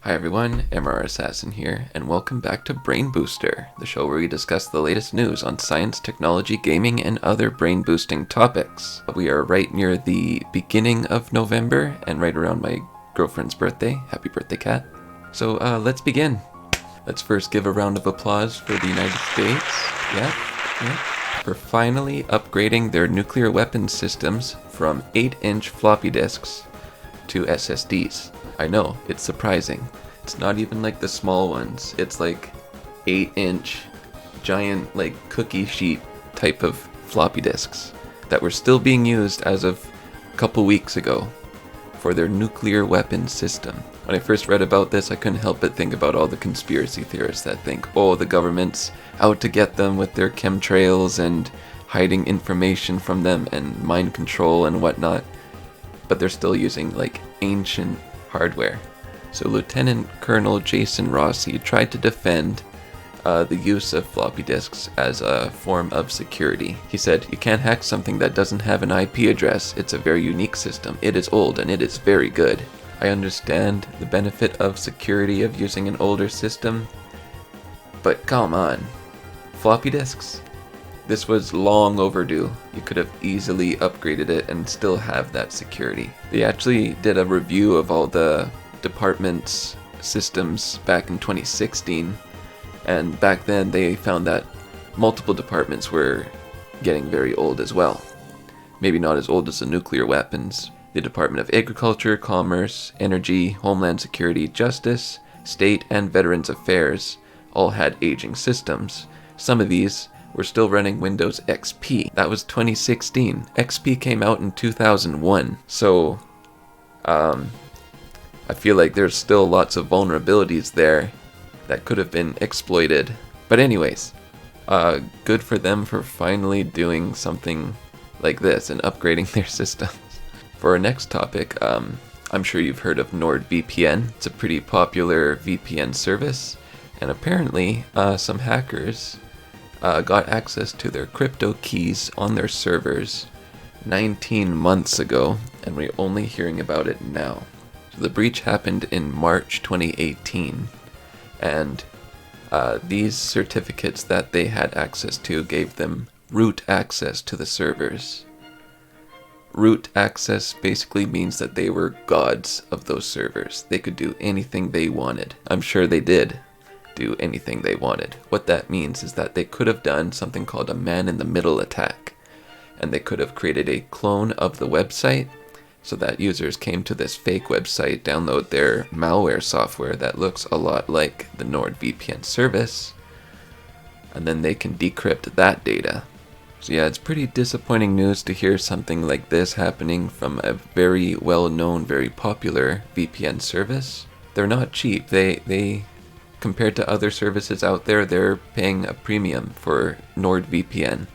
Hi everyone, MR Assassin here, and welcome back to BrainBooster, the show where we discuss the latest news on science, technology, gaming, and other brain-boosting topics. We are right near the beginning of November, and right around my girlfriend's birthday. Happy birthday, Kat. So let's begin. Let's first give a round of applause for the United States. Yeah. For finally upgrading their nuclear weapons systems from 8-inch floppy disks to SSDs. I know, it's surprising. It's not even like the small ones. It's like 8-inch, giant like cookie sheet type of floppy disks that were still being used as of a couple weeks ago for their nuclear weapons system. When I first read about this, I couldn't help but think about all the conspiracy theorists that think, oh, the government's out to get them with their chemtrails and hiding information from them and mind control and whatnot. But they're still using like ancient hardware. So Lieutenant Colonel Jason Rossi tried to defend the use of floppy disks as a form of security. He said, "You can't hack something that doesn't have an IP address. It's a very unique system. It is old and it is very good." I understand the benefit of security of using an older system, but come on. Floppy disks? This was long overdue. You could have easily upgraded it and still have that security. They actually did a review of all the department's systems back in 2016, and back then they found that multiple departments were getting very old as well. Maybe not as old as the nuclear weapons. The Department of Agriculture, Commerce, Energy, Homeland Security, Justice, State, and Veterans Affairs all had aging systems. Some of these were still running Windows XP. That was 2016. XP came out in 2001. So, I feel like there's still lots of vulnerabilities there that could have been exploited. But anyways, good for them for finally doing something like this and upgrading their systems. For our next topic, I'm sure you've heard of NordVPN. It's a pretty popular VPN service, and apparently some hackers got access to their crypto keys on their servers 19 months ago, and we're only hearing about it now. So the breach happened in March 2018, and these certificates that they had access to gave them root access to the servers. Root access basically means that they were gods of those servers. They could do anything they wanted. I'm sure they did do anything they wanted. What that means is that they could have done something called a man-in-the-middle attack, and they could have created a clone of the website so that users came to this fake website, download their malware software that looks a lot like the NordVPN service, and then they can decrypt that data. So yeah, it's pretty disappointing news to hear something like this happening from a very well-known, very popular VPN service. They're not cheap. They compared to other services out there, they're paying a premium for NordVPN.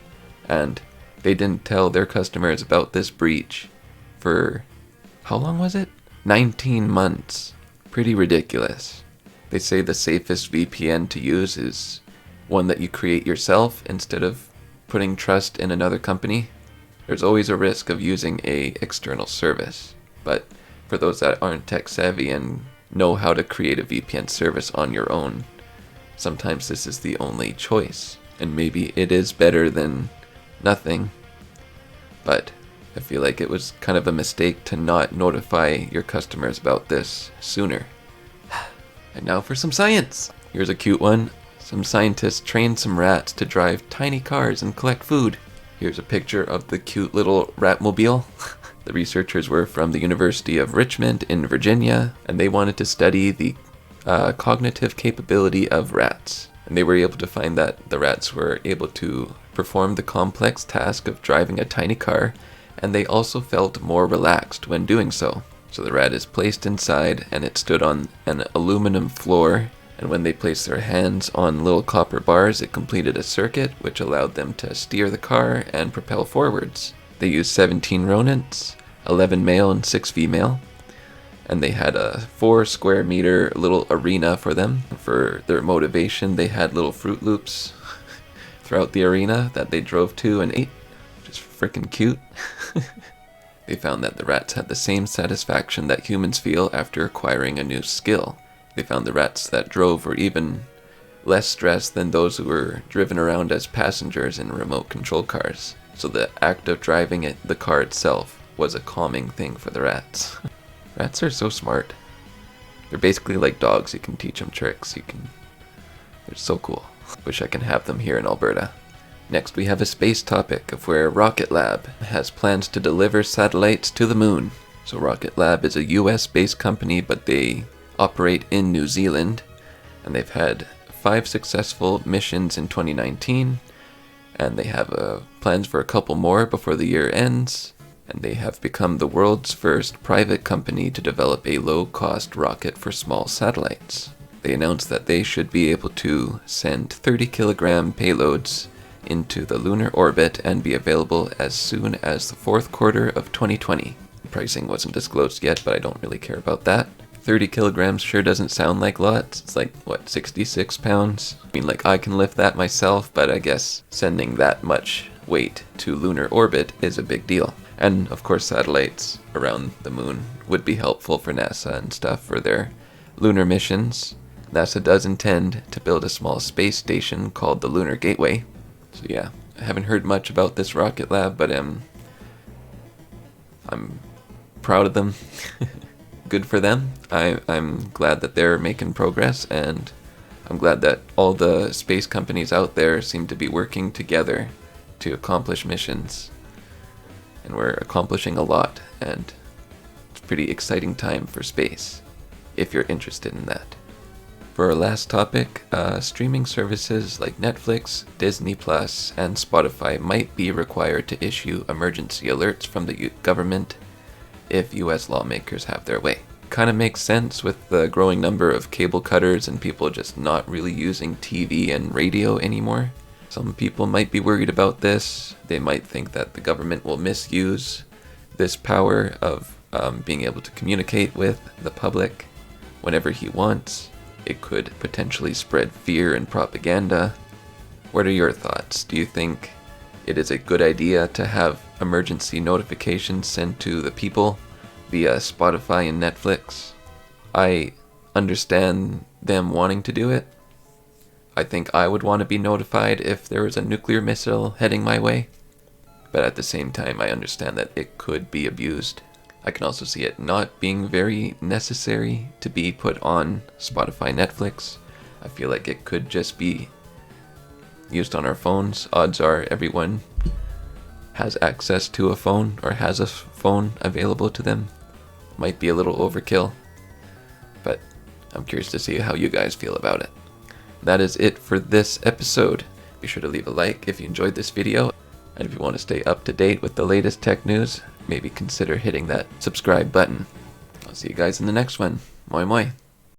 And they didn't tell their customers about this breach for, how long was it? 19 months. Pretty ridiculous. They say the safest VPN to use is one that you create yourself instead of putting trust in another company. There's always a risk of using a external service, but for those that aren't tech savvy and know how to create a VPN service on your own, sometimes this is the only choice, and maybe it is better than nothing, but I feel like it was kind of a mistake to not notify your customers about this sooner. And now for some science. Here's a cute one. Some scientists trained some rats to drive tiny cars and collect food. Here's a picture of the cute little ratmobile. The researchers were from the University of Richmond in Virginia, and they wanted to study the cognitive capability of rats. And they were able to find that the rats were able to perform the complex task of driving a tiny car, and they also felt more relaxed when doing so. So the rat is placed inside, and it stood on an aluminum floor. And when they placed their hands on little copper bars, it completed a circuit which allowed them to steer the car and propel forwards. They used 17 rodents, 11 male and 6 female, and they had a 4 square meter little arena for them. For their motivation, they had little Fruit Loops throughout the arena that they drove to and ate, which is freaking cute. They found that the rats had the same satisfaction that humans feel after acquiring a new skill. They found the rats that drove were even less stressed than those who were driven around as passengers in remote control cars. So the act of driving the car itself was a calming thing for the rats. Rats are so smart. They're basically like dogs. You can teach them tricks. They're so cool. Wish I can have them here in Alberta. Next we have a space topic of where Rocket Lab has plans to deliver satellites to the moon. So Rocket Lab is a US-based company, but they operate in New Zealand, and they've had 5 successful missions in 2019, and they have plans for a couple more before the year ends, and they have become the world's first private company to develop a low-cost rocket for small satellites. They announced that they should be able to send 30-kilogram payloads into the lunar orbit and be available as soon as the 4th quarter of 2020. Pricing wasn't disclosed yet, but I don't really care about that. 30 kilograms sure doesn't sound like lots. It's like, what, 66 pounds? I mean, like, I can lift that myself, but I guess sending that much weight to lunar orbit is a big deal. And, of course, satellites around the moon would be helpful for NASA and stuff for their lunar missions. NASA does intend to build a small space station called the Lunar Gateway. So yeah, I haven't heard much about this Rocket Lab, but I'm proud of them. Good for them. I'm glad that they're making progress, and I'm glad that all the space companies out there seem to be working together to accomplish missions. And we're accomplishing a lot, and it's a pretty exciting time for space, if you're interested in that. For our last topic, streaming services like Netflix, Disney Plus, and Spotify might be required to issue emergency alerts from the government if US lawmakers have their way. Kind of makes sense with the growing number of cable cutters and people just not really using TV and radio anymore. Some people might be worried about this. They might think that the government will misuse this power of being able to communicate with the public whenever he wants. It could potentially spread fear and propaganda. What are your thoughts? Do you think it is a good idea to have emergency notifications sent to the people via Spotify and Netflix? I understand them wanting to do it. I think I would want to be notified if there was a nuclear missile heading my way. But at the same time, I understand that it could be abused. I can also see it not being very necessary to be put on Spotify, Netflix. I feel like it could just be used on our phones. Odds are everyone has access to a phone or has a phone available to them. Might be a little overkill, but I'm curious to see how you guys feel about it. That is it for this episode. Be sure to leave a like if you enjoyed this video, and if you want to stay up to date with the latest tech news, maybe consider hitting that subscribe button. I'll see you guys in the next one. Moi moi.